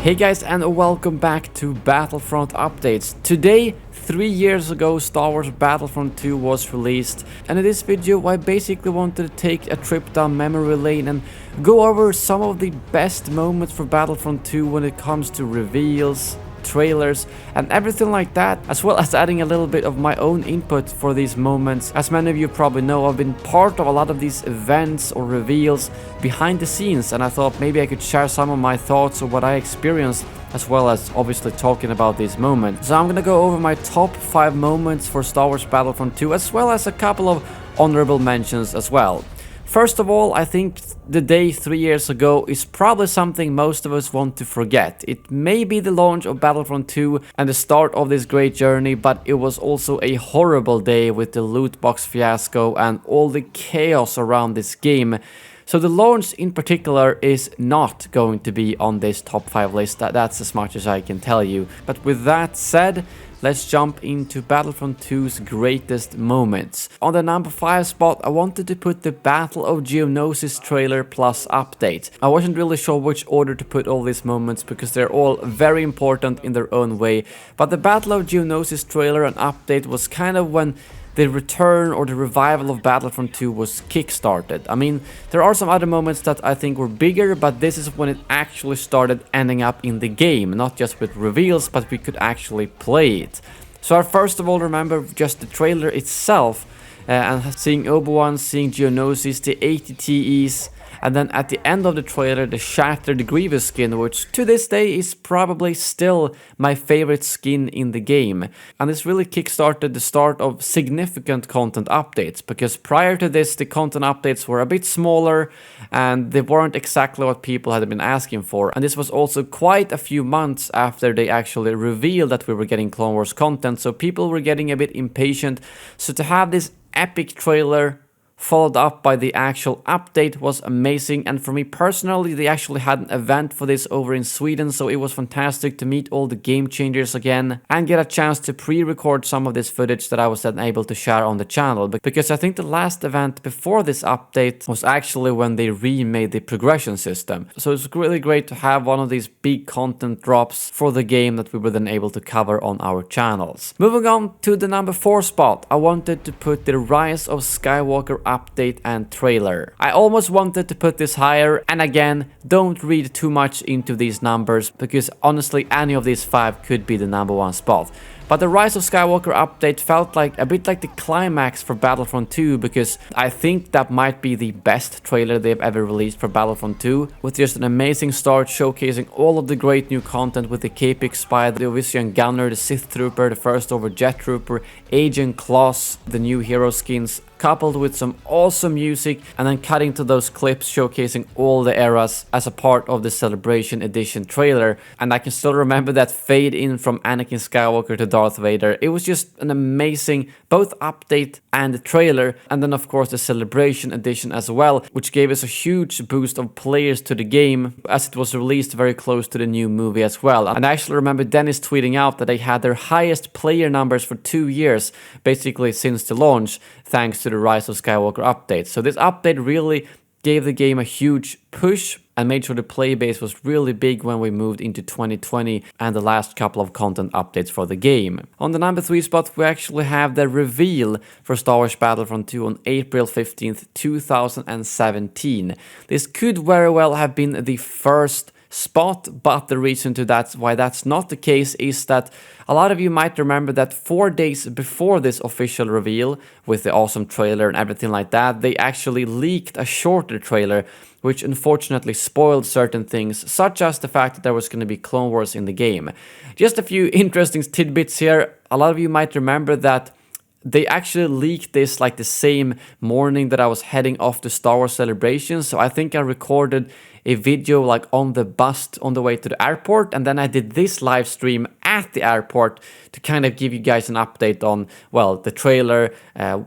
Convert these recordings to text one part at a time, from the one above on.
Hey guys, and welcome back to Battlefront Updates. Today, 3 years ago, Star Wars Battlefront 2 was released, and in this video I basically wanted to take a trip down memory lane and go over some of the best moments for Battlefront 2 when it comes to reveals, trailers and everything like that, as well as adding a little bit of my own input for these moments. As many of you probably know, I've been part of a lot of these events or reveals behind the scenes, and I thought maybe I could share some of my thoughts of what I experienced, as well as obviously talking about these moments. So I'm gonna go over my top 5 moments for Star Wars Battlefront 2, as well as a couple of honorable mentions as well. First of all, I think the day 3 years ago is probably something most of us want to forget. It may be the launch of Battlefront 2 and the start of this great journey, but it was also a horrible day with the loot box fiasco and all the chaos around this game. So the launch in particular is not going to be on this top 5 list, that's as much as I can tell you. But with that said, let's jump into Battlefront 2's greatest moments. On the number 5 spot, I wanted to put the Battle of Geonosis trailer plus update. I wasn't really sure which order to put all these moments because they're all very important in their own way. But the Battle of Geonosis trailer and update was kind of when the return or the revival of Battlefront 2 was kickstarted. I mean, there are some other moments that I think were bigger, but this is when it actually started ending up in the game, not just with reveals, but we could actually play it. So I first of all remember just the trailer itself, and seeing Obi-Wan, seeing Geonosis, the ATTEs, and then at the end of the trailer, the Shattered Grievous skin, which to this day is probably still my favorite skin in the game. And this really kickstarted the start of significant content updates, because prior to this, the content updates were a bit smaller and they weren't exactly what people had been asking for. And this was also quite a few months after they actually revealed that we were getting Clone Wars content, so people were getting a bit impatient. So to have this epic trailer followed up by the actual update was amazing, and for me personally, they actually had an event for this over in Sweden, so it was fantastic to meet all the game changers again and get a chance to pre-record some of this footage that I was then able to share on the channel, because I think the last event before this update was actually when they remade the progression system. So it's really great to have one of these big content drops for the game that we were then able to cover on our channels. Moving on to the number 4 spot, I wanted to put the Rise of Skywalker update and trailer. I almost wanted to put this higher, and again, don't read too much into these numbers, because honestly any of these 5 could be the number 1 spot. But the Rise of Skywalker update felt like a bit like the climax for Battlefront 2, because I think that might be the best trailer they've ever released for Battlefront 2, with just an amazing start showcasing all of the great new content with the Capex Spy, the Ovisian Gunner, the Sith Trooper, the First Over Jet Trooper, Agent Kloss, the new hero skins, coupled with some awesome music, and then cutting to those clips showcasing all the eras as a part of the Celebration Edition trailer. And I can still remember that fade in from Anakin Skywalker to Darth Vader. It was just an amazing both update and the trailer, and then of course the Celebration Edition as well, which gave us a huge boost of players to the game, as it was released very close to the new movie as well. And I actually remember Dennis tweeting out that they had their highest player numbers for 2 years, basically since the launch, thanks to the Rise of Skywalker update. So this update really gave the game a huge push and made sure the play base was really big when we moved into 2020 and the last couple of content updates for the game. On the number 3 spot, we actually have the reveal for Star Wars Battlefront 2 on April 15th, 2017. This could very well have been the first spot, but the reason to that why that's not the case is that a lot of you might remember that 4 days before this official reveal, with the awesome trailer and everything like that, they actually leaked a shorter trailer, which unfortunately spoiled certain things, such as the fact that there was going to be Clone Wars in the game. Just a few interesting tidbits here. A lot of you might remember that they actually leaked this like the same morning that I was heading off to Star Wars Celebration, so I think I recorded a video like on the bus on the way to the airport, and then I did this live stream at the airport to kind of give you guys an update on, well, the trailer,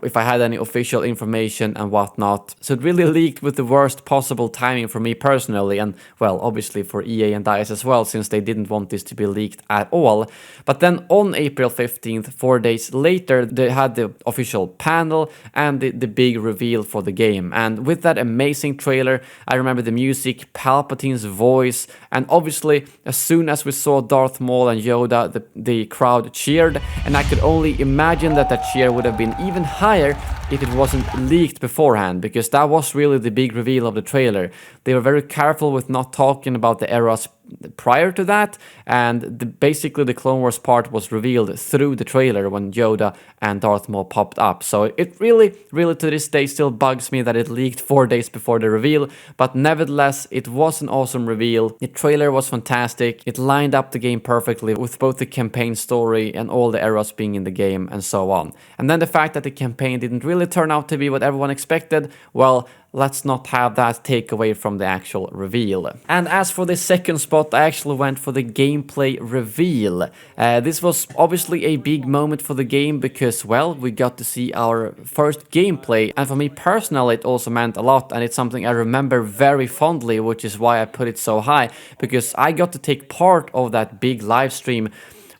if I had any official information and whatnot. So it really leaked with the worst possible timing for me personally, and well, obviously for EA and DICE as well, since they didn't want this to be leaked at all. But then on April 15th, 4 days later, they had the official panel and the big reveal for the game. And with that amazing trailer, I remember the music, Palpatine's voice, and obviously as soon as we saw Darth Maul and Yoda, the crowd cheered, and I could only imagine that cheer would have been even higher if it wasn't leaked beforehand, because that was really the big reveal of the trailer. They were very careful with not talking about the eras prior to that, and basically the Clone Wars part was revealed through the trailer when Yoda and Darth Maul popped up. So it really to this day still bugs me that it leaked 4 days before the reveal, but nevertheless it was an awesome reveal. The trailer was fantastic. It lined up the game perfectly with both the campaign story and all the eras being in the game and so on. And then the fact that the campaign didn't really turn out to be what everyone expected, well, let's not have that take away from the actual reveal. And as for the second spot, I actually went for the gameplay reveal. This was obviously a big moment for the game because, well, we got to see our first gameplay. And for me personally, it also meant a lot, and it's something I remember very fondly, which is why I put it so high, because I got to take part of that big live stream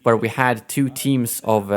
where we had two teams of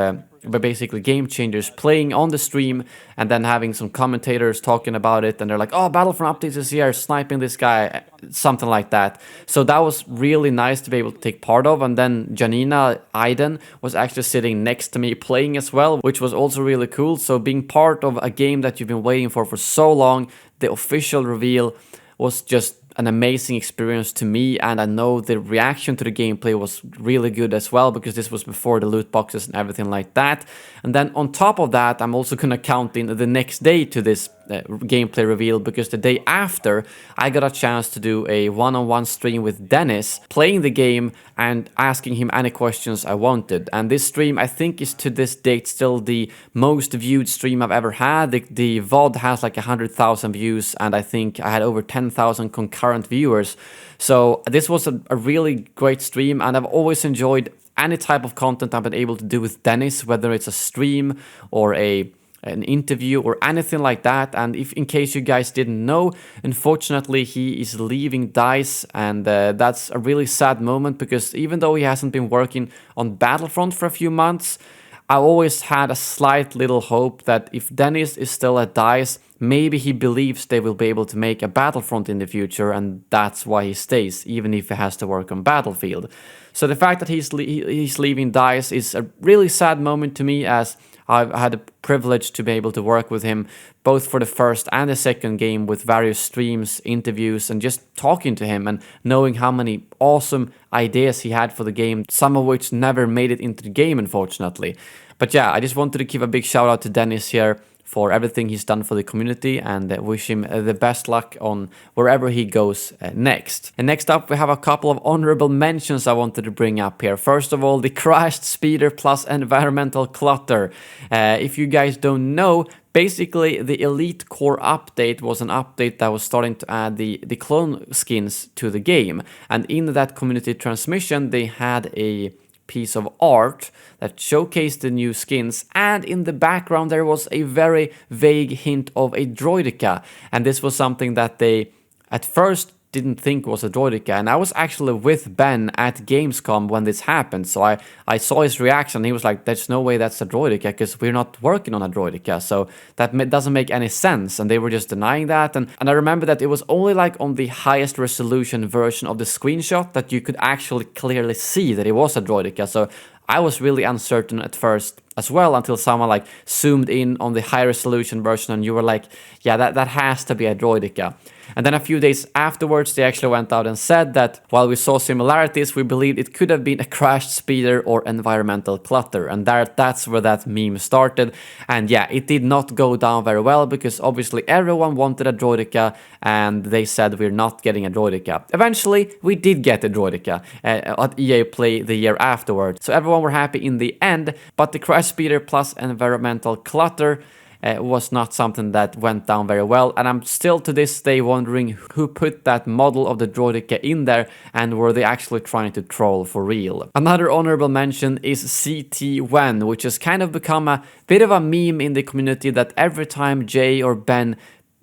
basically game changers playing on the stream, and then having some commentators talking about it, and they're like, oh, Battlefront Updates is here, sniping this guy, something like that. So that was really nice to be able to take part of. And then Janina Aiden was actually sitting next to me playing as well, which was also really cool. So being part of a game that you've been waiting for so long, the official reveal was just an amazing experience to me, and I know the reaction to the gameplay was really good as well, because this was before the loot boxes and everything like that. And then on top of that, I'm also gonna count in the next day to this gameplay reveal, because the day after I got a chance to do a one-on-one stream with Dennis, playing the game and asking him any questions I wanted. And this stream, I think, is to this date still the most viewed stream I've ever had. The VOD has like 100,000 views, and I think I had over 10,000 concurrent viewers. So this was a really great stream, and I've always enjoyed any type of content I've been able to do with Dennis, whether it's a stream or an interview or anything like that. And if in case you guys didn't know, unfortunately he is leaving DICE, and that's a really sad moment, because even though he hasn't been working on Battlefront for a few months, I always had a slight little hope that if Dennis is still at DICE, maybe he believes they will be able to make a Battlefront in the future, and that's why he stays, even if he has to work on Battlefield. So the fact that he's leaving DICE is a really sad moment to me, as I've had the privilege to be able to work with him both for the first and the second game with various streams, interviews, and just talking to him and knowing how many awesome ideas he had for the game, some of which never made it into the game, unfortunately. But yeah, I just wanted to give a big shout out to Dennis here for everything he's done for the community, and wish him the best luck on wherever he goes next. And next up, we have a couple of honorable mentions I wanted to bring up here. First of all, the crashed speeder plus environmental clutter. If you guys don't know, basically the Elite Core update was an update that was starting to add the clone skins to the game. And in that community transmission, they had a piece of art that showcased the new skins, and in the background there was a very vague hint of a droideka, and this was something that they at first didn't think was a droideka. And I was actually with Ben at Gamescom when this happened, so I saw his reaction. He was like, there's no way that's a droideka, because we're not working on a droideka, so that doesn't make any sense. And they were just denying that, and I remember that it was only like on the highest resolution version of the screenshot that you could actually clearly see that it was a droideka. So I was really uncertain at first as well, until someone like zoomed in on the high resolution version, and you were like, yeah, that has to be a droideka. And then a few days afterwards, they actually went out and said that while we saw similarities, we believed it could have been a crashed speeder or environmental clutter. And that's where that meme started. And yeah, it did not go down very well, because obviously everyone wanted a droideka, and they said we're not getting a droideka. Eventually, we did get a droideka at EA Play the year afterwards. So everyone were happy in the end, but the crashed speeder plus environmental clutter, was not something that went down very well, and I'm still to this day wondering who put that model of the droideka in there, and were they actually trying to troll for real. Another honorable mention is CT1, which has kind of become a bit of a meme in the community, that every time Jay or Ben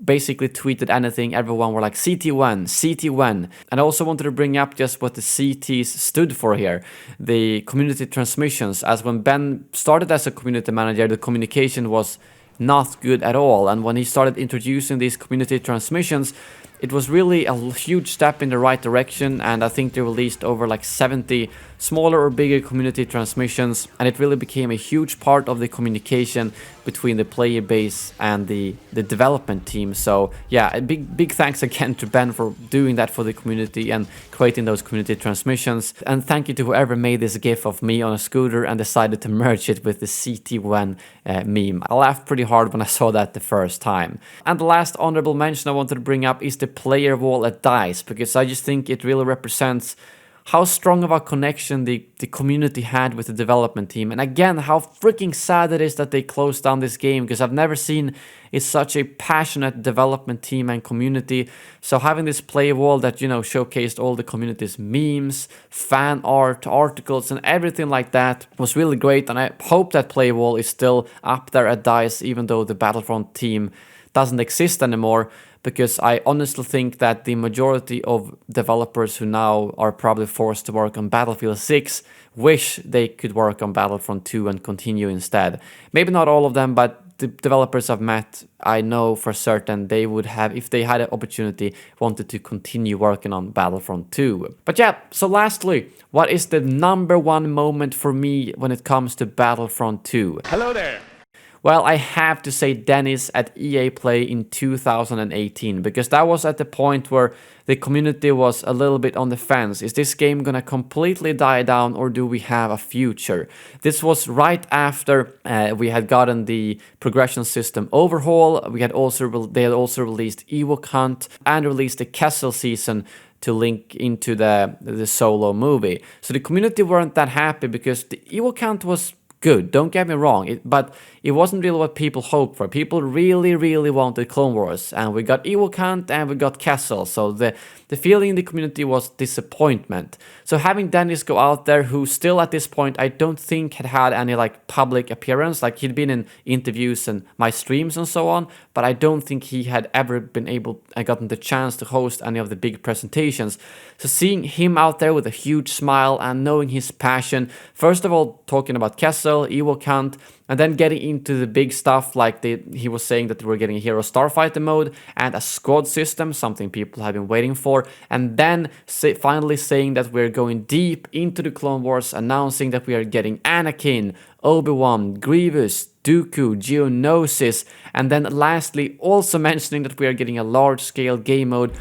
basically tweeted anything, everyone were like CT1, CT1. And I also wanted to bring up just what the CTs stood for here, the community transmissions, as when Ben started as a community manager, the communication was not good at all, and when he started introducing these community transmissions, it was really a huge step in the right direction, and I think they released over like 70 smaller or bigger community transmissions, and it really became a huge part of the communication between the player base and the development team. So yeah, a big thanks again to Ben for doing that for the community and creating those community transmissions, and thank you to whoever made this gif of me on a scooter and decided to merge it with the CT1 meme. I laughed pretty hard when I saw that the first time. And the last honorable mention I wanted to bring up is the player wall at DICE, because I just think it really represents how strong of a connection the community had with the development team. And again, how freaking sad it is that they closed down this game, because I've never seen it's such a passionate development team and community. So having this player wall that, you know, showcased all the community's memes, fan art, articles, and everything like that was really great. And I hope that player wall is still up there at DICE, even though the Battlefront team doesn't exist anymore, because I honestly think that the majority of developers who now are probably forced to work on Battlefield 6 wish they could work on Battlefront 2 and continue instead. Maybe not all of them, but the developers I've met, I know for certain they would have, if they had an opportunity, wanted to continue working on Battlefront 2. But yeah, so lastly, what is the #1 moment for me when it comes to Battlefront 2? Hello there! Well, I have to say Dennis at EA Play in 2018, because that was at the point where the community was a little bit on the fence. Is this game gonna completely die down, or do we have a future? This was right after we had gotten the progression system overhaul. They had also released Ewok Hunt and released the Kessel season to link into the solo movie. So the community weren't that happy, because the Ewok Hunt was good, don't get me wrong, but it wasn't really what people hoped for. People really wanted Clone Wars, and we got Ewok Hunt and we got Kessel, so the feeling in the community was disappointment. So having Dennis go out there, who still at this point I don't think had any like public appearance, like he'd been in interviews and my streams and so on, but I don't think he had ever been able and gotten the chance to host any of the big presentations. So seeing him out there with a huge smile and knowing his passion, first of all talking about Kessel, Ewok Hunt, and then getting into the big stuff, like he was saying that we're getting a Hero Starfighter mode and a squad system, something people have been waiting for, and then finally saying that we're going deep into the Clone Wars, announcing that we are getting Anakin, Obi-Wan, Grievous, Dooku, Geonosis, and then lastly also mentioning that we are getting a large-scale game mode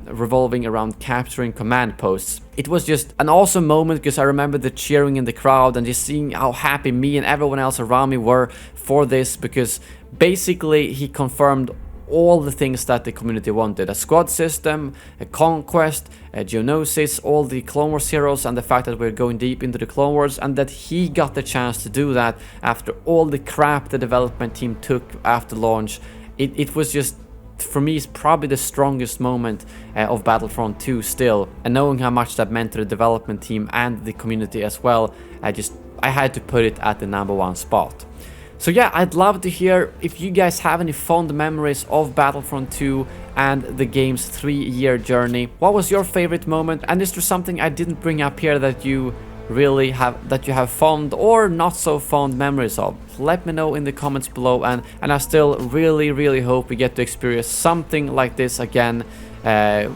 revolving around capturing command posts. It was just an awesome moment, because I remember the cheering in the crowd and just seeing how happy me and everyone else around me were for this, because basically he confirmed all the things that the community wanted: a squad system, a conquest, a Geonosis, all the Clone Wars heroes, and the fact that we're going deep into the Clone Wars, and that he got the chance to do that after all the crap the development team took after launch. It was just, for me, it's probably the strongest moment of Battlefront 2 still, and knowing how much that meant to the development team and the community as well, I had to put it at the #1 spot. So yeah, I'd love to hear if you guys have any fond memories of Battlefront 2 and the game's 3-year journey. What was your favorite moment, and is there something I didn't bring up here that you really have fond or not so fond memories of? Let me know in the comments below, and I still really hope we get to experience something like this again,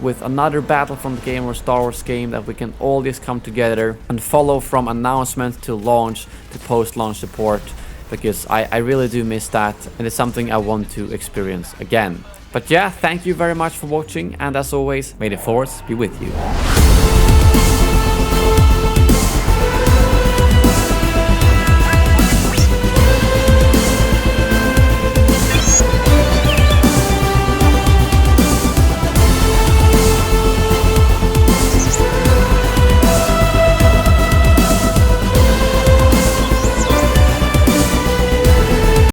with another Battlefront game or Star Wars game, that we can all just come together and follow from announcement to launch to post-launch support, because I really do miss that, and it's something I want to experience again. But yeah, thank you very much for watching, and as always, may the Force be with you.